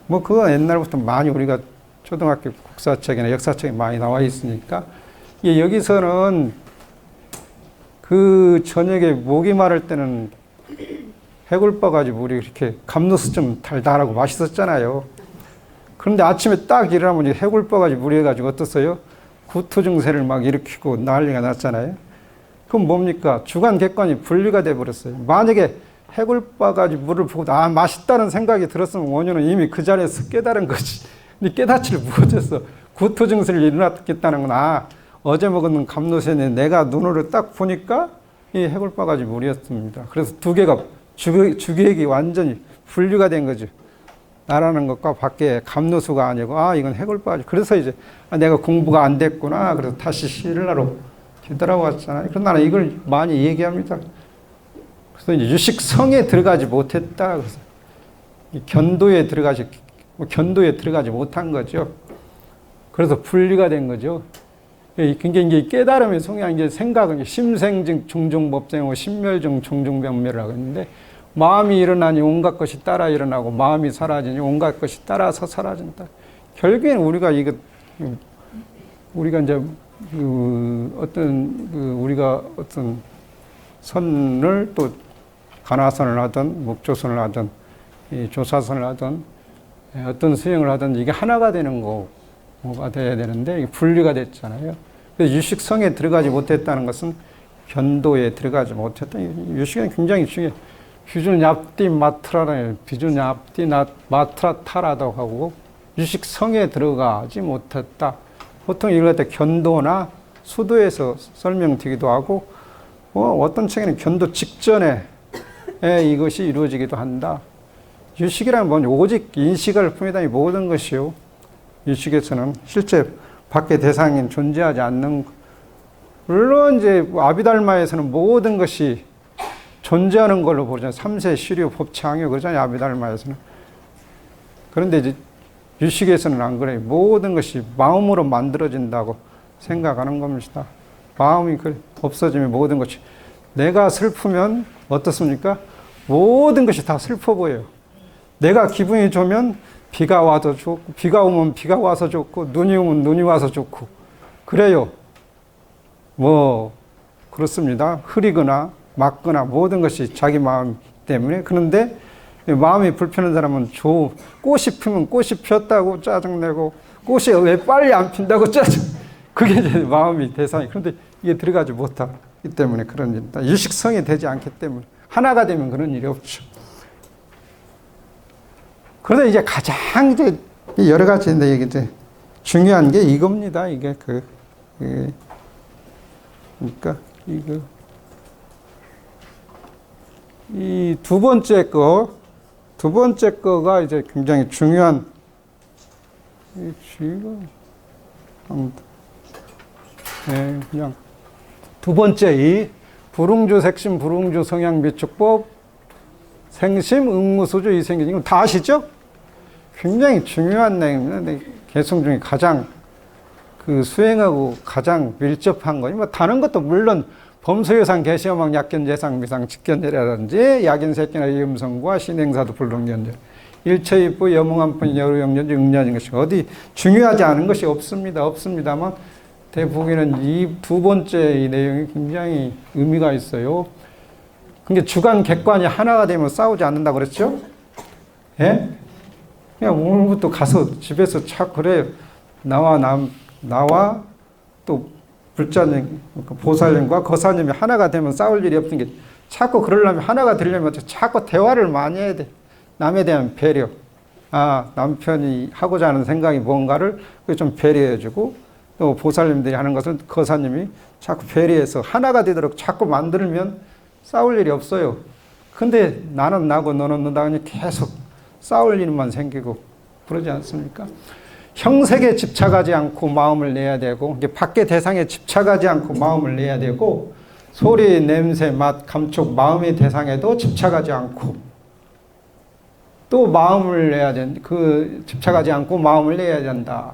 뭐, 그거 옛날부터 많이 우리가 초등학교 국사책이나 역사책에 많이 나와 있으니까, 여기서는 그 저녁에 목이 마를 때는 해골 뻐가지고 우리 이렇게 감로수 좀 달달하고 맛있었잖아요. 그런데 아침에 딱 일어나면 해골 뻐가지고 무리해가지고 어떻어요? 구토 증세를 막 일으키고 난리가 났잖아요. 그럼 뭡니까? 주관 객관이 분리가 돼버렸어요. 만약에 해골 뻐가지고 물을 보고 맛있다는 생각이 들었으면 원효는 이미 그 자리에서 깨달은 거지. 근데 깨닫지를 못했어. 구토 증세를 일어났겠다는 건 어제 먹은 감로새는 내가 눈으로 딱 보니까 이 해골 뻐가지 물이었습니다. 그래서 두 개가 주객이 완전히 분리가 된 거죠. 나라는 것과 밖에 감로수가 아니고 이건 해골 뻐가지. 그래서 이제 내가 공부가 안 됐구나. 그래서 다시 신라로 뒤돌아왔잖아요. 그래서 나는 이걸 많이 얘기합니다. 그래서 이제 유식성에 들어가지 못했다. 그래서 견도에 들어가지 못한 거죠. 그래서 분리가 된 거죠. 굉장히 이제 깨달음의 성향, 이제 생각은 심생증 종종법생하고 심멸증 종종변멸이라고 했는데, 마음이 일어나니 온갖 것이 따라 일어나고, 마음이 사라지니 온갖 것이 따라서 사라진다. 결국에는 우리가 이제 우리가 어떤 선을 또 간화선을 하든 목조선을 하든 조사선을 하든 어떤 수행을 하든 이게 하나가 되는 거가 돼야 되는데 이게 분리가 됐잖아요. 그래서 유식성에 들어가지 못했다는 것은 견도에 들어가지 못했다. 유식은 굉장히 중요해요. 비준 얍디 마트라라요. 비준 얍디 마트라 타라도 하고 유식성에 들어가지 못했다. 보통 이걸 갖다 견도나 수도에서 설명되기도 하고, 어떤 책에는 견도 직전에 이것이 이루어지기도 한다. 유식이라는 건 오직 인식을 품에다 모든 것이요. 유식에서는 실제 밖에 대상이 존재하지 않는, 물론 이제 아비달마에서는 모든 것이 존재하는 걸로 보잖아요. 삼세 시류 법창요 그러잖아요. 아비달마에서는. 그런데 이제 유식에서는 안 그래요. 모든 것이 마음으로 만들어진다고 생각하는 겁니다. 마음이 없어지면 모든 것이, 내가 슬프면 어떻습니까? 모든 것이 다 슬퍼 보여요. 내가 기분이 좋으면 비가 와서 좋고, 비가 오면 비가 와서 좋고, 눈이 오면 눈이 와서 좋고, 그래요. 그렇습니다. 흐리거나 막거나 모든 것이 자기 마음 때문에. 그런데 마음이 불편한 사람은 꽃이 피면 꽃이 피었다고 짜증내고, 꽃이 왜 빨리 안 핀다고 짜증. 그게 이제 마음이 대상이. 그런데 이게 들어가지 못하기 때문에 그런 일이다. 유식성이 되지 않기 때문에. 하나가 되면 그런 일이 없죠. 그런데 이제 가장 여러 가지인데 이게 이제 중요한 게 이겁니다. 이게 예. 그러니까 이거 이 두 번째 거가 이제 굉장히 중요한 이 지금 그냥 두 번째 이 불응주 색심 불응주 성향 비축법 생심 응무수주 이생기신 이거 다 아시죠? 굉장히 중요한 내용입니다. 개성 중에 가장 그 수행하고 가장 밀접한 거니 뭐 다른 것도 물론 범소유상 개시어망 약견재상 미상 직견제라든지 약인색견의 이음성과 신행사도 불능견제 일체입부 여몽한뿐 여루영견제 응년인 것이 어디 중요하지 않은 것이 없습니다만 대부분은 이 두 번째 이 내용이 굉장히 의미가 있어요. 그게 주관 객관이 하나가 되면 싸우지 않는다 그랬죠? 예? 그냥 오늘부터 가서 집에서 그래요. 나와 또 불자님, 보살님과 거사님이 하나가 되면 싸울 일이 없는 게 자꾸 그러려면 하나가 되려면 자꾸 대화를 많이 해야 돼. 남에 대한 배려. 남편이 하고자 하는 생각이 뭔가를 좀 배려해주고 또 보살님들이 하는 것은 거사님이 자꾸 배려해서 하나가 되도록 자꾸 만들면 싸울 일이 없어요. 근데 나는 나고 너는 너다 하니 계속 싸울 일만 생기고 그러지 않습니까? 형색에 집착하지 않고 마음을 내야 되고 이제 밖의 대상에 집착하지 않고 마음을 내야 되고 소리, 냄새, 맛, 감촉, 마음의 대상에도 집착하지 않고 또 마음을 내야 된다. 집착하지 않고 마음을 내야 된다.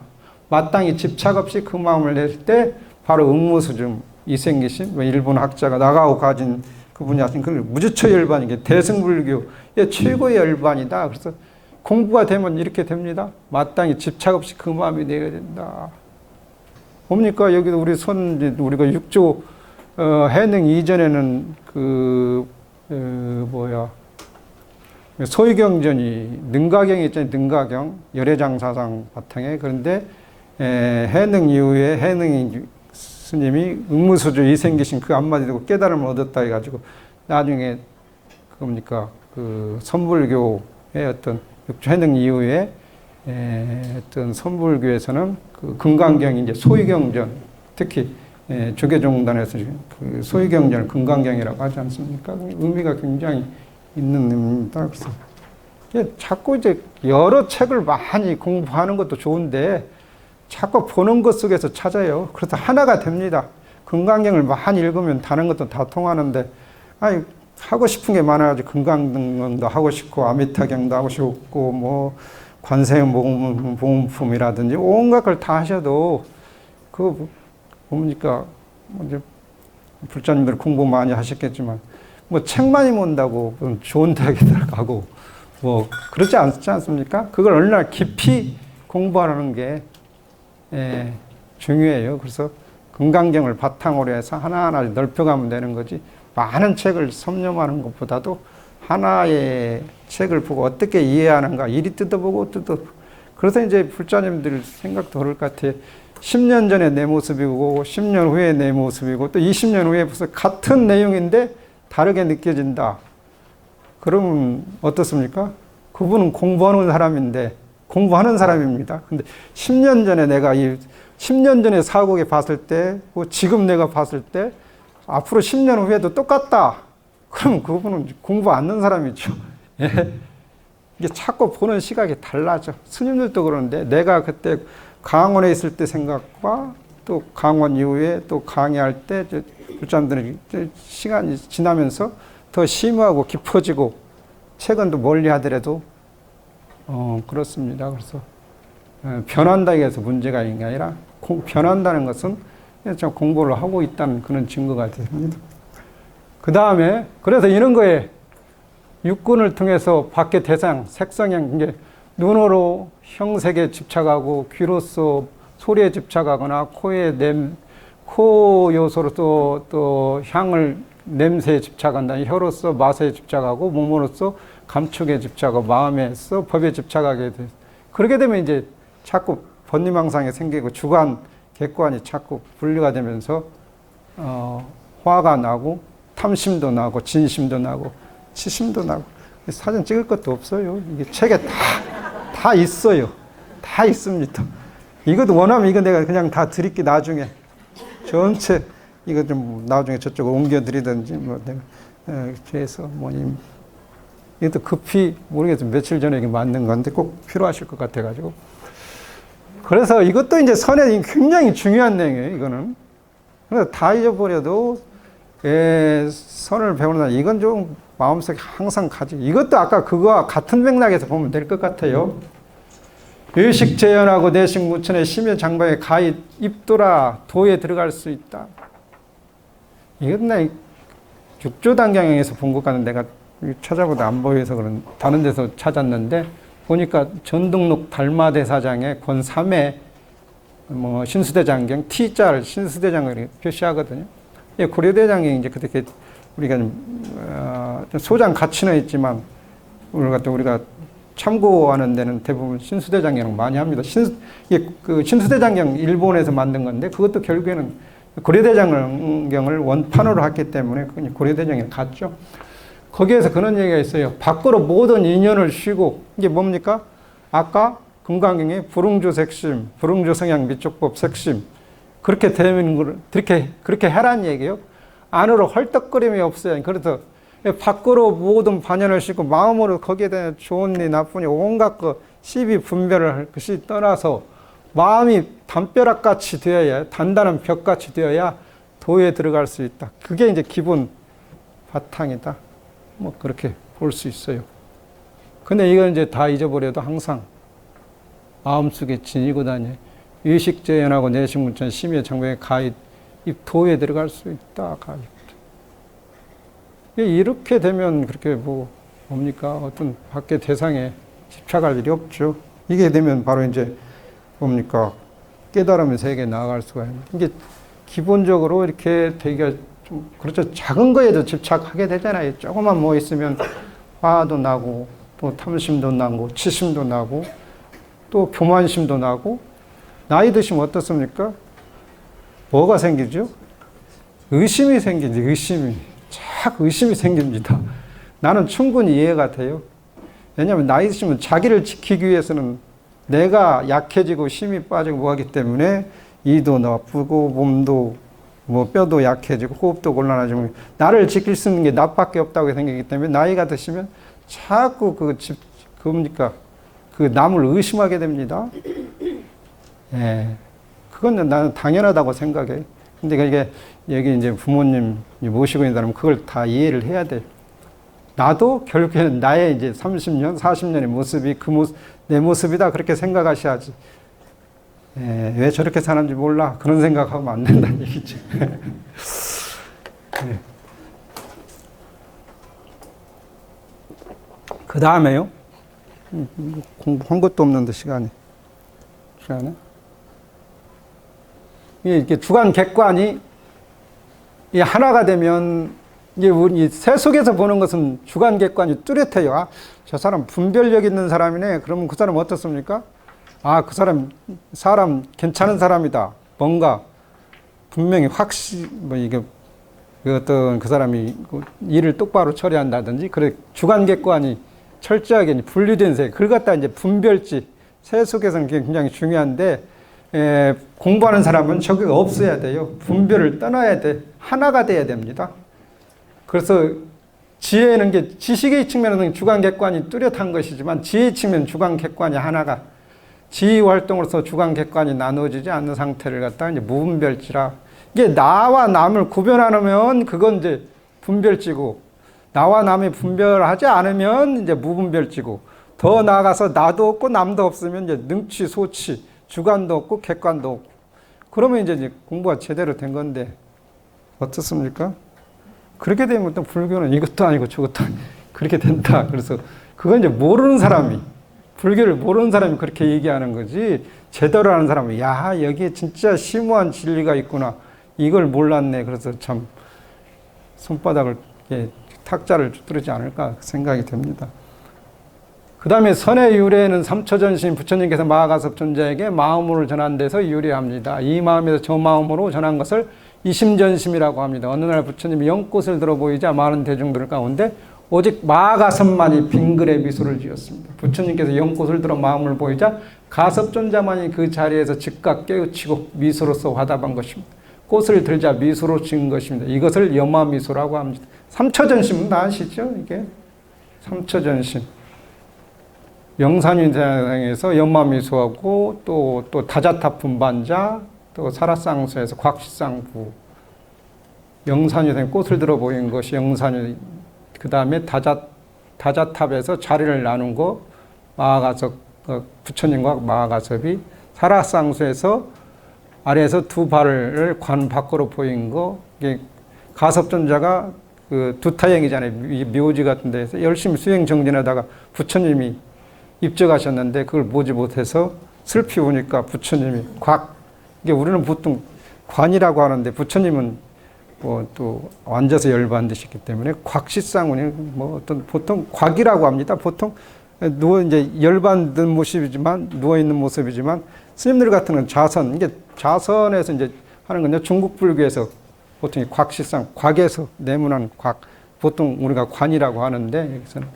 마땅히 집착 없이 그 마음을 낼 때 바로 응무수중 이생기심 일본 학자가 나가오 가진 그분이 하신 그 무주처 열반이 게 대승불교의 최고의 열반이다. 그래서 공부가 되면 이렇게 됩니다. 마땅히 집착 없이 그 마음이 내야 된다. 뭡니까? 여기도 우리가 6조 해능 이전에는 소위경전이 능가경이 있잖아요. 능가경 열애장사상 바탕에. 그런데 해능 이후에 해능 스님이 응무수주 이생기신 그 한마디 듣고 깨달음을 얻었다 해가지고 나중에 그 선불교의 어떤 해능 이후에 어떤 선불교에서는 그 금강경이 이제 소위경전 특히 조계종단에서 그 소위경전을 금강경이라고 하지 않습니까? 의미가 굉장히 있는 의미입니다. 그래서 자꾸 이제 여러 책을 많이 공부하는 것도 좋은데 자꾸 보는 것 속에서 찾아요. 그래서 하나가 됩니다. 금강경을 많이 읽으면 다른 것도 다 통하는데 하고 싶은 게 많아가지고 금강경도 하고 싶고 아미타경도 하고 싶고 뭐 관세음보음품이라든지 온갖 걸 다 하셔도 뭡니까 이제 불자님들 공부 많이 하셨겠지만 뭐 책만이 본다고 좋은 대학에 들어가고 뭐 그렇지 않습니까? 그걸 얼마나 깊이 공부하는 게 중요해요. 그래서 금강경을 바탕으로 해서 하나하나 넓혀가면 되는 거지 많은 책을 섭렵하는 것보다도 하나의 책을 보고 어떻게 이해하는가 이리 뜯어보고 그래서 이제 불자님들 생각도 그럴 것 같아요. 10년 전에 내 모습이고 10년 후에 내 모습이고 또 20년 후에 벌써 같은 내용인데 다르게 느껴진다. 그러면 어떻습니까? 그분은 공부하는 사람입니다. 근데 10년 전에 내가 10년 전에 사고에 봤을 때, 지금 내가 봤을 때, 앞으로 10년 후에도 똑같다. 그럼 그분은 공부 안 하는 사람이죠. 예. 이게 자꾸 보는 시각이 달라져. 스님들도 그러는데, 내가 그때 강원에 있을 때 생각과 또 강원 이후에 또 강의할 때, 불자들이 시간이 지나면서 더 심하고 깊어지고, 최근도 멀리 하더라도 그렇습니다. 그래서 변한다고 해서 문제가 있는 게 아니라 변한다는 것은 좀 공부를 하고 있다는 그런 증거가 됩니다. 그 다음에 그래서 이런 거에 육군을 통해서 밖의 대상, 색성형 이제 눈으로 형색에 집착하고 귀로서 소리에 집착하거나 코 요소로 또 향을 냄새에 집착한다. 혀로서 맛에 집착하고 몸으로서 감촉에 집착하고 마음에서 법에 집착하게 돼. 그렇게 되면 이제 자꾸 번뇌망상이 생기고 주관, 객관이 자꾸 분리가 되면서 화가 나고 탐심도 나고 진심도 나고 치심도 나고 사진 찍을 것도 없어요. 이게 책에 다 있어요. 다 있습니다. 이것도 원하면 이거 내가 그냥 다 드릴게 나중에. 전체 이거 좀 나중에 저쪽으로 옮겨드리든지 뭐 내가 해서 뭐님 이것도 급히 모르겠어요. 며칠 전에 이게 만든 건데 꼭 필요하실 것 같아가지고. 그래서 이것도 이제 선에 굉장히 중요한 내용이에요. 이거는. 그래서 다 잊어버려도 선을 배우는 이건 좀 마음속에 항상 가지고 이것도 아까 그거와 같은 맥락에서 보면 될 것 같아요. 의식 재현하고 내식 무천의 심의 장방에 가히 입도라 도에 들어갈 수 있다. 이건 나 육조단경에서 본 것 같은데 내가 찾아보다 안 보여서 그런 다른 데서 찾았는데 보니까 전등록 달마대사장의 권 3회 뭐 신수대장경 T자를 신수대장경을 표시하거든요. 예, 고려대장경이 이제 그렇게 우리가 좀 소장 가치는 있지만 우리가 참고하는 데는 대부분 신수대장경을 많이 합니다. 그 신수대장경 일본에서 만든 건데 그것도 결국에는 고려대장경을 원판으로 했기 때문에 고려대장경에 갔죠. 거기에서 그런 얘기가 있어요. 밖으로 모든 인연을 쉬고 이게 뭡니까? 아까 금강경의 불응조색심, 불응조성향 미촉법 색심 그렇게 되는 걸 그렇게 해란 얘기예요. 안으로 헐떡거림이 없어요. 그래서 밖으로 모든 반연을 싣고 마음으로 거기에 대한 좋으니 나쁘니 온갖 그 시비 분별을 할 것이 떠나서 마음이 담벼락같이 되어야 단단한 벽같이 되어야 도에 들어갈 수 있다. 그게 이제 기본 바탕이다. 뭐 그렇게 볼 수 있어요. 근데 이건 이제 다 잊어버려도 항상 마음속에 지니고 다녀. 의식재현하고 내식무천 심의 장벽에 가히 이 도에 들어갈 수 있다. 가히. 이렇게 되면 그렇게 뭡니까? 어떤 밖의 대상에 집착할 일이 없죠. 이게 되면 바로 이제 뭡니까? 깨달음의 세계에 나아갈 수가 있는. 이게 기본적으로 이렇게 되기가 좀 그렇죠. 작은 거에도 집착하게 되잖아요. 조금만 뭐 있으면 화도 나고 또 탐심도 나고 치심도 나고 또 교만심도 나고 나이 드시면 어떻습니까? 뭐가 생기죠? 의심이 생기지. 의심이. 자꾸 의심이 생깁니다. 나는 충분히 이해가 돼요. 왜냐하면 나이 드시면 자기를 지키기 위해서는 내가 약해지고 힘이 빠지고 뭐하기 때문에 이도 나쁘고 몸도 뭐 뼈도 약해지고 호흡도 곤란해지고 나를 지킬 수 있는 게 나밖에 없다고 생기기 때문에 나이가 드시면 자꾸 뭡니까? 그 남을 의심하게 됩니다. 예. 그건 나는 당연하다고 생각해. 근데 이게 여기 이제 부모님 모시고 있는 사람은 그걸 다 이해를 해야 돼. 나도 결국에는 나의 이제 30년, 40년의 모습이 내 모습이다. 그렇게 생각하셔야지. 예, 왜 저렇게 사는지 몰라. 그런 생각하면 안 된다는 얘기죠. 네. 그 다음에요. 공부한 것도 없는데 시간에. 이게 주관 객관이 하나가 되면 이제 우리 새 속에서 보는 것은 주관 객관이 뚜렷해요. 아, 저 사람 분별력 있는 사람이네. 그러면 그 사람 어떻습니까? 아, 그 사람 괜찮은 사람이다. 뭔가 분명히 이게 어떤 그 사람이 일을 똑바로 처리한다든지, 그래 주관 객관이 철저하게 분리된 세, 그걸 갖다 이제 분별지, 세 속에서는 굉장히 중요한데, 공부하는 사람은 저기가 없어야 돼요. 분별을 떠나야 돼. 하나가 돼야 됩니다. 그래서 지혜는 게 지식의 측면에는 주관 객관이 뚜렷한 것이지만 지혜의 측면 주관 객관이 하나가 지휘 활동으로서 주관 객관이 나누어지지 않는 상태를 갖다가 이제 무분별지라. 이게 나와 남을 구별하면 그건 이제 분별지고 나와 남이 분별하지 않으면 이제 무분별지고 더 나아가서 나도 없고 남도 없으면 이제 능치 소치 주관도 없고 객관도 없고 그러면 이제 공부가 제대로 된 건데 어떻습니까? 그렇게 되면 또 불교는 이것도 아니고 저것도 아니고 그렇게 된다. 그래서 그건 이제 모르는 사람이 불교를 모르는 사람이 그렇게 얘기하는 거지 제대로 하는 사람은 야 여기에 진짜 심오한 진리가 있구나 이걸 몰랐네. 그래서 참 손바닥을 탁자를 두드리지 않을까 생각이 됩니다. 그 다음에 선의 유래는 삼처전신 부처님께서 마하가섭 존자에게 마음으로 전한 데서 유래합니다. 이 마음에서 저 마음으로 전한 것을 이심전심이라고 합니다. 어느 날 부처님이 연꽃을 들어 보이자 많은 대중들 가운데 오직 마하가섭만이 빙글에 미소를 지었습니다. 부처님께서 연꽃을 들어 마음을 보이자 가섭존자만이 그 자리에서 즉각 깨우치고 미소로서 화답한 것입니다. 꽃을 들자 미소로 지은 것입니다. 이것을 염화미소라고 합니다. 삼처전심은 다 아시죠? 이게 삼처전심. 영산위상에서 염화미소하고 또 다자탑 분반자, 또 사라쌍수에서 곽시쌍부. 영산위상에 꽃을 들어 보인 것이 영산위. 그 다음에 다자탑에서 자리를 나눈 거 마하가섭, 부처님과 마하가섭이 사라쌍수에서 아래에서 두 발을 관 밖으로 보인 거. 이게 가섭존자가 그 두타형이잖아요. 묘지 같은 데서 열심히 수행 정진하다가 부처님이 입적하셨는데 그걸 보지 못해서 슬피 우니까 부처님이 이게 우리는 보통 관이라고 하는데 부처님은 뭐 또 앉아서 열반드시기 때문에 곽시쌍운이 뭐 어떤 보통 곽이라고 합니다. 보통 이제 열반든 모습이지만 누워 있는 모습이지만 스님들 같은 건 좌선, 이게 좌선에서 이제 하는 건요. 중국 불교에서 보통 곽시쌍, 곽에서 내문한 곽, 보통 우리가 관이라고 하는데 여기서는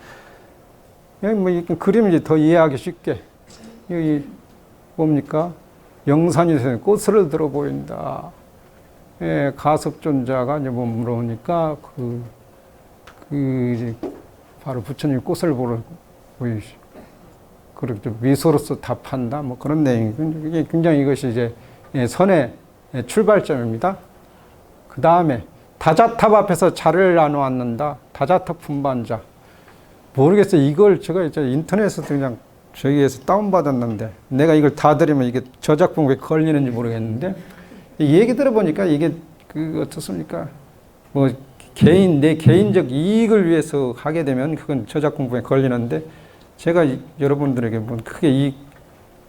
뭐 그림이 더 이해하기 쉽게 여기 뭡니까? 영산위에서 꽃을 들어 보인다. 예, 가섭존자가 이제 물어보니까 이제 바로 부처님 꽃을 보러 보이시. 그렇게 미소로서 답한다. 뭐 그런 내용. 이게 굉장히 이것이 이제 선의 출발점입니다. 그 다음에 다자탑 앞에서 자리를 나누었는다. 다자탑 분반자. 모르겠어요. 이걸 제가 이제 인터넷에서 그냥 저기에서 다운받았는데 내가 이걸 다 들으면 이게 저작권에 걸리는지 모르겠는데 이 얘기 들어보니까 이게 어떻습니까? 뭐 내 개인적 이익을 위해서 하게 되면 그건 저작권에 걸리는데 제가 여러분들에게 뭐 크게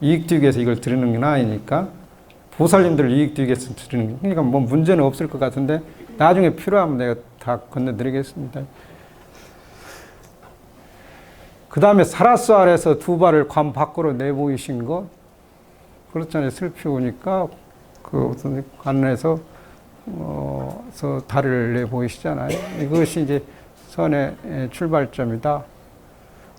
이익 두기 위해서 이걸 드리는 건 아니니까 보살님들 이익 두기 위해서 드리는 거. 그러니까 뭐 문제는 없을 것 같은데 나중에 필요하면 내가 다 건네드리겠습니다. 그 다음에 사라스 아래에서 두 발을 관 밖으로 내보이신 것. 그렇잖아요. 슬피 우니까 그 관에서 다리를 내보이시잖아요. 이것이 이제 선의 출발점이다.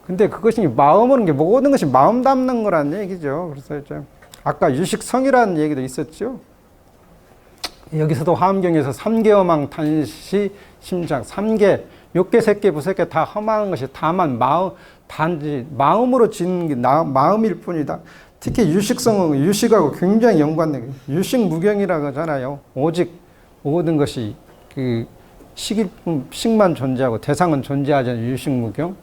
근데 그것이 마음은 게 모든 것이 마음 담는 거란 얘기죠. 그래서 이제 아까 유식성이라는 얘기도 있었죠. 여기서도 화엄경에서 삼계허망 단시 심장, 삼계, 욕계, 색계, 부색계 다 허망한 것이 다만 단지 마음으로 지는 게 마음일 뿐이다. 특히 유식성은 유식하고 굉장히 연관된 유식무경이라고 하잖아요. 오직 모든 것이 그 식만 존재하고 대상은 대하지 않는 유식무경.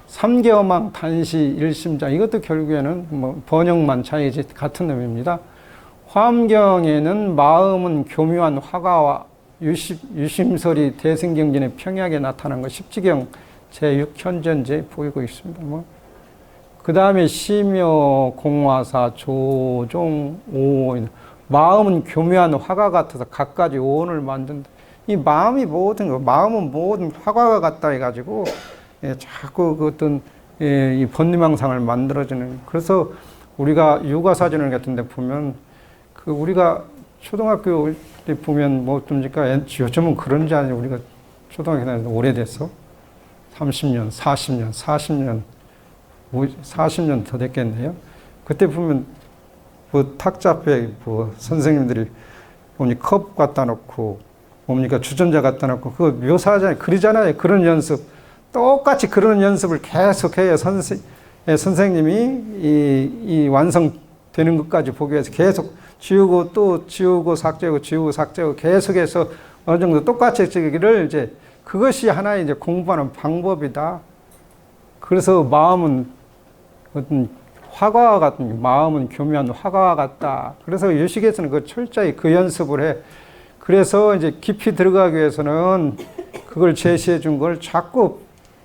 삼계허망 단시 일심장, 이것도 결국에는 뭐 번역만 차이지 같은 의미입니다. 화엄경에는 마음은 교묘한 화가와 유심설이 대승경전의 평이하게 나타난 것, 십지경 제6현전제에 보이고 있습니다. 그 다음에 시묘, 공화사, 조종, 오온. 마음은 교묘한 화가 같아서 갖가지 오온을 만든다. 이 마음은 모든 화가가 같다 해가지고 자꾸 그 어떤 이 번뇌망상을 만들어주는. 그래서 우리가 육아사전을 같은 데 보면 우리가 초등학교 때 보면 뭐 좀 요즘은 그런지 아니고 우리가 초등학교 다닐 때 오래됐어. 30년, 40년 더 됐겠네요. 그때 보면 뭐 탁자 앞에 뭐 선생님들이 보니 컵 갖다 놓고 뭡니까 주전자 갖다 놓고 그거 묘사하잖아요. 그리잖아요. 그런 연습. 똑같이 그런 연습을 계속해야 선생님이 이 완성되는 것까지 보기 위해서 계속 지우고 또 지우고 삭제하고 지우고 삭제하고 계속해서 어느 정도 똑같이 하기를 이제 그것이 하나의 이제 공부하는 방법이다. 그래서 마음은 어떤 화가와 같은, 마음은 교묘한 화가와 같다. 그래서 유식에서는 철저히 그 연습을 해. 그래서 이제 깊이 들어가기 위해서는 그걸 제시해 준 걸 자꾸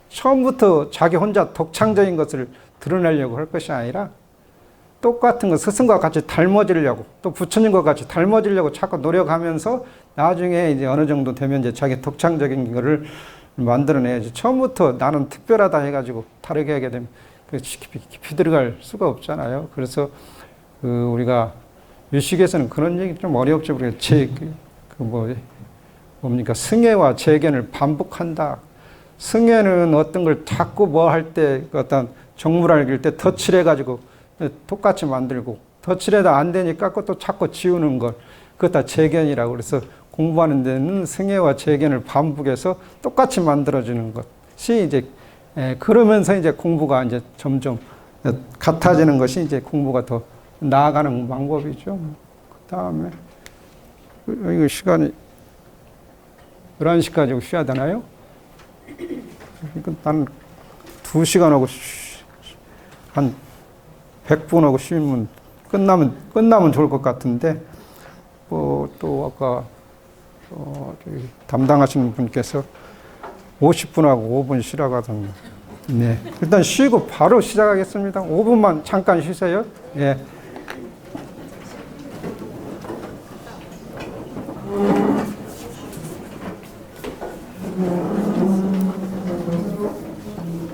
처음부터 자기 혼자 독창적인 것을 드러내려고 할 것이 아니라 똑같은 거 스승과 같이 닮아지려고 또 부처님과 같이 닮아지려고 자꾸 노력하면서 나중에 이제 어느 정도 되면 이제 자기 독창적인 거를 만들어내야지. 처음부터 나는 특별하다 해가지고 다르게 하게 되면 깊이 들어갈 수가 없잖아요. 그래서 우리가 유식에서는 그런 얘기 좀 어렵죠. 우리가 뭡니까? 승애와 재견을 반복한다. 승애는 어떤 걸 자꾸 뭐 할 때 어떤 정물을 알길 때 덧칠해가지고 똑같이 만들고, 덧칠해도 안 되니까 그것도 자꾸 지우는 것. 그것 다 재견이라고. 그래서 공부하는 데는 승해와 재견을 반복해서 똑같이 만들어주는 것이 이제, 그러면서 이제 공부가 이제 점점 같아지는 것이 이제 공부가 더 나아가는 방법이죠. 그 다음에, 이거 시간이 11시까지 쉬어야 되나요? 난 2시간하고 한 100분하고 쉬면 끝나면 좋을 것 같은데, 또 아까 담당하시는 분께서 50분하고 5분 쉬라고 하던데. 네. 일단 쉬고 바로 시작하겠습니다. 5분만 잠깐 쉬세요. 예.